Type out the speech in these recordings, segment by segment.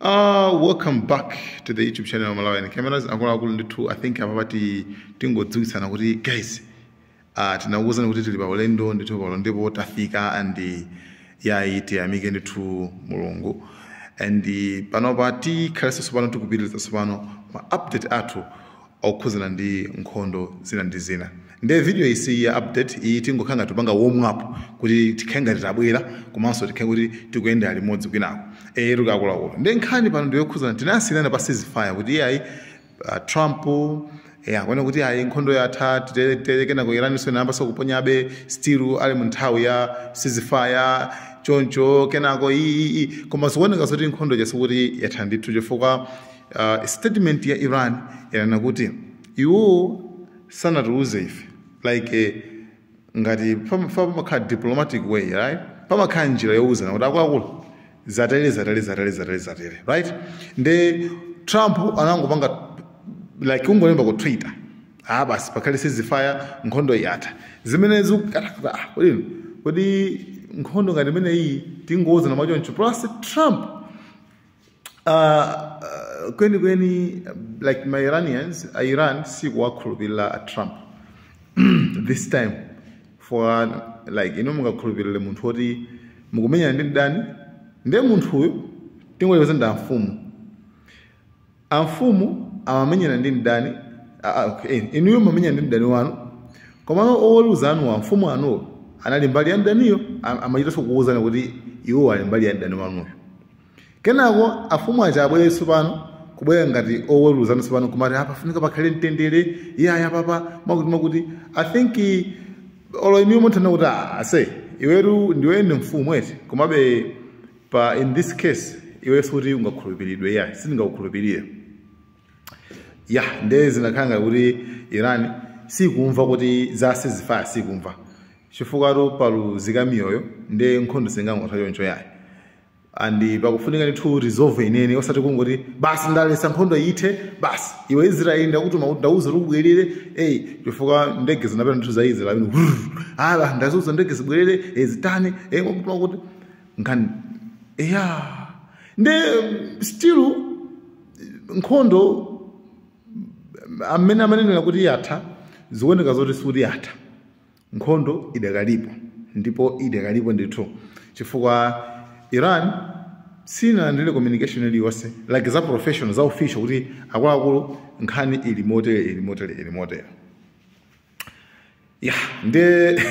Welcome back to the YouTube channel of Malawian Cameras. I'm going to I think about the tingo zuisana kuti guys tinawuzana kuti tili pa ulendo ndithu pa ndipo tafika and yaiti amike ndithu mulungu and panopa tikhalesa sopano tikupitiriza sopano ma update athu okukhuzana ndi nkhondo zina ndi zina. Nde video isi ya update iyi tingokhanga tupanga warm up kuti tikhenga titabwera komanso tikhenga kuti tikuyenda limodzi kwinako tukakulaula. Nde nkhani pano ndiyokhuzana tinasiyana pa ceasefire kuti ayi Trump akwana kuti ayi nkhondo yatha titekena ku Iran namba sokuponyabe still ali mu nthawi ya ceasefire choncho kenako koma zikuoneka zoti nkhondo kuti yatha ndithu chifukwa statement ya Iran yana kuti iwo sanatiuze ife like ngati pamakhala diplomatic way, right? Pamakhala njira youzana kuti akuluakulu zatere, right? Nde Trump anangopanga like ungolemba ku Twitter basi pakhale ceasefire nkhondo yatha zimenezo kodi nkhondo ngati imene iyi tingouzana machoncho plus Trump kweni like my Iranians Iran sikuwakhulupirira Trump this time for like mungakhulupirire munthu oti mukumenyana ndi mdani nde munthuyo tingoyeza nda amfumu amamenyana ndi mdani inuyo mamenyana ndi mdani wanu koma owoluza anu amfumu anuwo anali mbali ya mdaniyo amachitanso kuwuzana kuti iwo ali mbali ya mdani wanuyo kenako afumu achabwereso pano kubwera ngati owoluzana sopano kumati pafunika pakhale mtendere yaya papa makuti I think olo inu muntana kuti ase iweru ndiwene mfumu eti komabe pa in this case iweso kuti ungakhulupiridwe ya sindingakukhulupirire nde zinakanga kuti Iran sikumva kuti za ceasefire sikumva chifukwa palu zikamiyoyo nde nkhondo singangotha choncho yayi and pakufunika ndithu resolve inene osati kungoti basi ndalesa nkhondo yithe basi iwe Israeli ndakutuma kuti ndauze ubwerere chifukwa ndege zinapita ndithu za Israeli ndazuza ndege zibwerere zitane mwakutuma kuti nkhani nde still nkhondo amene amanenera kuti yatha zikuoneka zoti sikuti yatha nkhondo idakalipo ndipo idakalipo ndithu chifukwa Iran sina ndile communication iliyonse like za professional za official kuti akuluakulu nkhani ili motere nde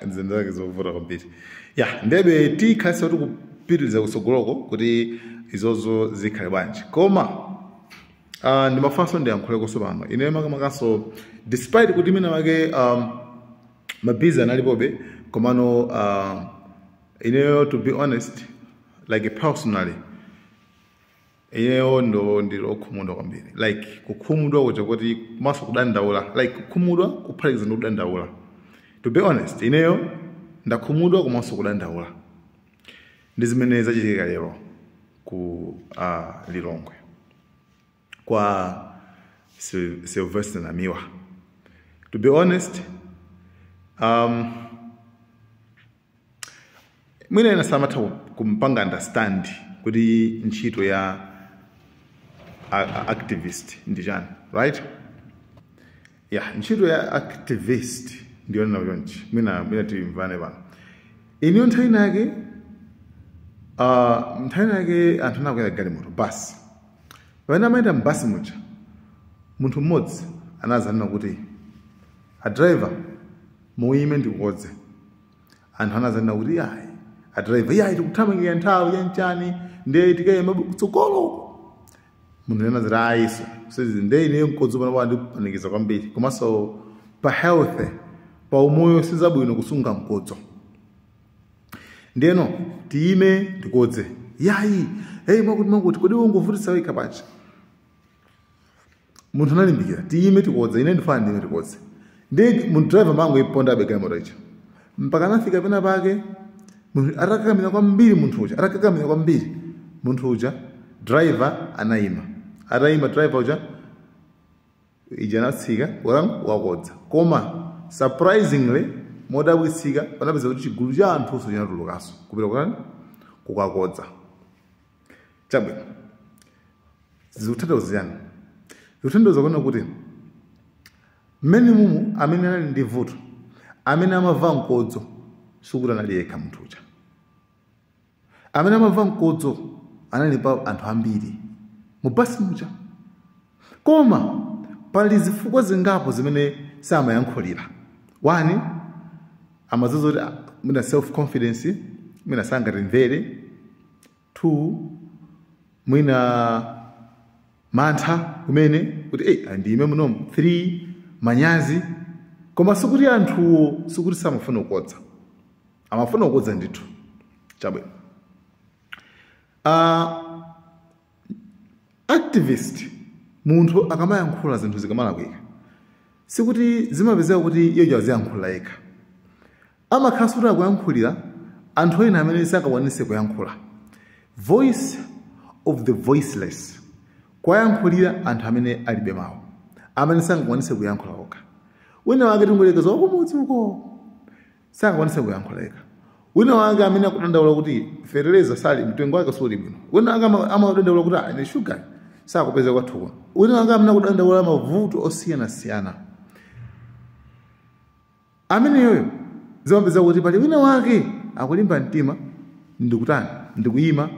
zindake zovuta kwambiri ndebe tikhalesa kuti kupitiriza kusogoloko kuti izozo zikhale bwanji koma ndimafunso ndiyankhuleko sopano ine makamakaso despite kuti mina make mabizi analipobe komano ineyo to be honest like personally ineyo ndilokhumudwa kwambiri like kukhumudwa kuja kuti maso kudandaula like kukhumudwa kuphatikiza ndi kudandaula to be honest ineyo ndakhumudwa komanso kudandaula ndi zimene zachitika lero ku Lilongwe kwa Sylvester Namiwa. To be honest mwina inasamata kumpanga understand kuti ntchito ya activist ndijani, right? Ntchito ya activist ndiyo navionchi mwina timvane bana iniyo nthawi nake anthu nakwera galimoto basi pamene amaenda mbasi muja munthu mmodzi anazanena kuti driver muime ndikodze anthu anazanena kuti driver tikuthamangira nthawi yanchani nde tikayema kutsogolo munthu anazati ayiso sezi nde ineyo mkodzi pano ndipanikiza kwambiri komanso pa health pa umoyo sizabwino kusunga mkodzo ndeno tiime ndikodze makuti kodi ungovutitsa wekha pacha munthu analimbikira tiime tikodze ine ndifana ndime tikodze ndi munthu driver mango iponda abega moto icha mpaka anafika pena pake atakakamira kwambiri munthu uja driver anayima driver uja ija anatsika wakodza koma surprisingly modabwitsika panapeza kuti chigulu cha anthu chinatulukanso kupita kukakodza chabwino zikuthandiza yani zikuthandiza kuona kuti mmene mumu amene anali ndi vuto amene amava mkodzo sukuti anali yekha munthu uja amene amava mkodzo anali pa anthu ambiri mu basi muja koma pali zifukwa zingapo zimene samayankhulira one amazozo kuti mwina self confidence mwina sangatimvere two mwina mantha kumene kuti ndime munomu three manyazi koma sikuti anthuwo sikuti samafuna kukodza amafuna kukodza ndithu chabwino activist munthu akamayankhula zinthu zikamalakwika sikuti zimapezeka kuti iye aziyankhula yekha amakhala kuti akuyankhulira anthu ena amene sakakwanise kuyankhula voice of the voiceless kuyankhulira anthu amene alibe mawu amene sangakwanise kuyankhula okha wina wake tingolekeza wakumudzi uko sangakwanise kuyankhula yekha wina wake amene akudandaula kuti fereleza sali mtengo wake suli bwino wina wake amadandaula kuti ine sugar sakupeza kwathu wina wake amene akudandaula mavuto osiyanasiyana amene yoyo zimapeza kuti pali wina wake akulimba mtima ndikutani ndikuyima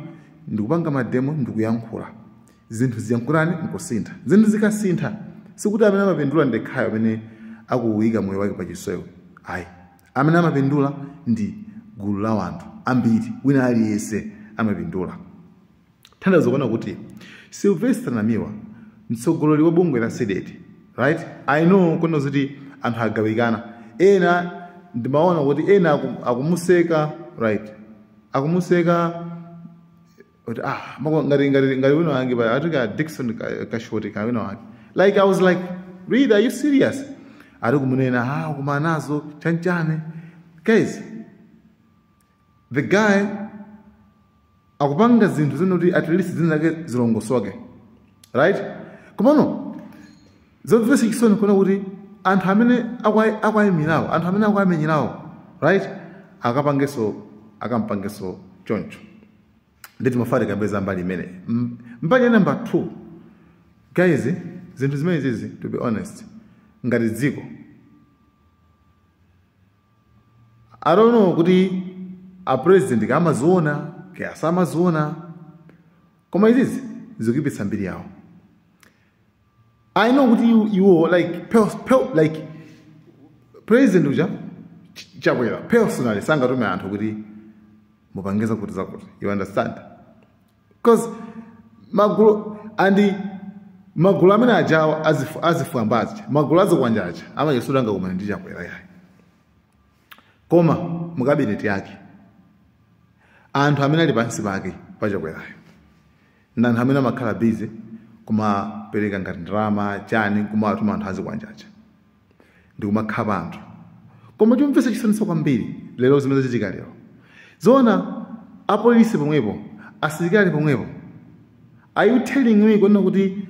ndikupanga mademo ndikuyankhula zinthu ziyankhulani nkusintha zinthu zikasintha sikuti amene amapindula ndekhayo amene akuwika moyo wake pa chisoyo ayi amene amapindula ndi gulu la wanthu ambiri wina aliyense amapindula thandizo kuona kuti Sylvester Namiwa mtsogoleri wa bungwe la SEDET right I know kuna kuti anthu agawikana ena ndimaona kuti ena akumuseka right akumuseka ngari wina wange ba atika Dickson Kashoti ka wina wange like I was like really are you serious ari kumunena kumanazo chanchane guys the guy akupanga zinthu zinoti at least zinake zilongosoke right komano zobvesa chisoni kuna kuti anthu amene akwayimirawo anthu amene akwamenyirawo right akampangeso choncho ndeti mafari kabeza mbali imene mbali number 2 guys zinthu zimene zizi to be honest ngati dziko I don't know kuti a president kamaziona asamaziona koma izizi zikuyipitsa mbiri yawo I know kuti you like like president uja chabwera personally sangatume anthu kuti mupangeza kuti zakuti you understand because magulu amene ajawa azifambazi magulu azikwanjaja amayesulanga kumene ndi chabwera yayi koma mu kabineti yake anthu amene ali pansi pake pachabwerayo ndi anthu amene amakhala busy kumapereka ngati ndalama chani kumatuma anthu azikwanjaja ndi kumakhala anthu koma chomvetsa chisoniso kwambiri lero zimene zachitika lero zona apolisi pomwepo asilikali pomwepo are you telling me kuti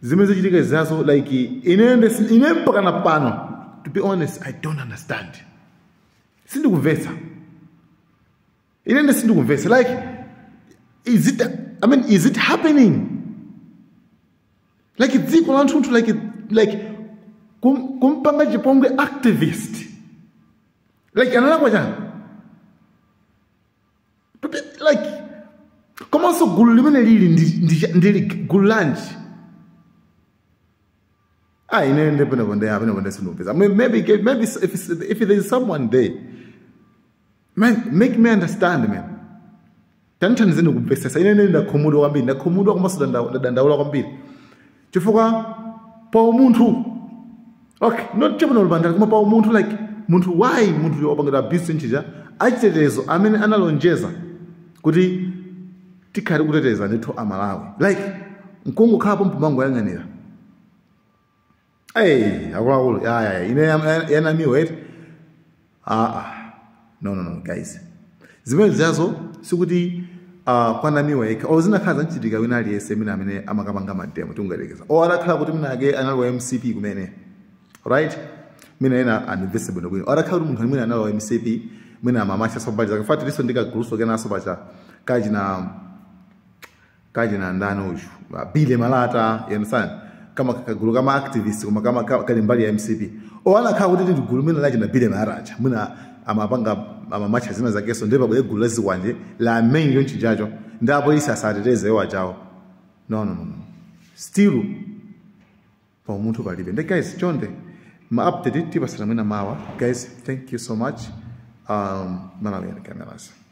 zimene zachitika zazo like ine mpaka na pano to be honest I don't understand sindikumvetsa ine sindikumvetsa like is it happening like dziko la anthu like kumpanga chipongwe activist like analakwa chani like komanso gulu limene lili ndili gulu lanji ine ndepene sindikumvetsa maybe if there is someone there man make me understand man tanthani zindikumvetsa ine ndakhumudwa kwambiri ndakhumudwa komanso ndadandaula kwambiri chifukwa pa umunthu okay not chapano lubandala koma pa umunthu like munthu why munthu wopangidwa business nchija achitetezo amene analonjeza kuti tikhali kuteteza ndithu amalawi like mkungu khapo mpumango yang'anira akuluakulu ine yanamiwa eti no guys zimene zazo sikuti kwanamiwa yekha o zinakhala zanchitika wina aliyense amene amakapanga mademo tiungalekeza o adakhala kuti minake anali wa MCP kumene right mina ena uninvestable nokwini adakhala kuti munthu amene anali wa MCP mina mamacha sobali zakafati liso ndika guluso kenaso bacha kaji na kaji na ndani uju bile malata you understand kama kagulu kama activist kama kalimbali ya MCP owana ka kuti gulu mina laje na bile maraja muna amapanga amamatcha zina za keso ndeba bwe gulu laziwanje la main yonchi jajo ndapo isasatereze wajao no still pa umuntu balibe nde guys chonde ma update tipasana mwina mawa guys thank you so much Malawi Cameras.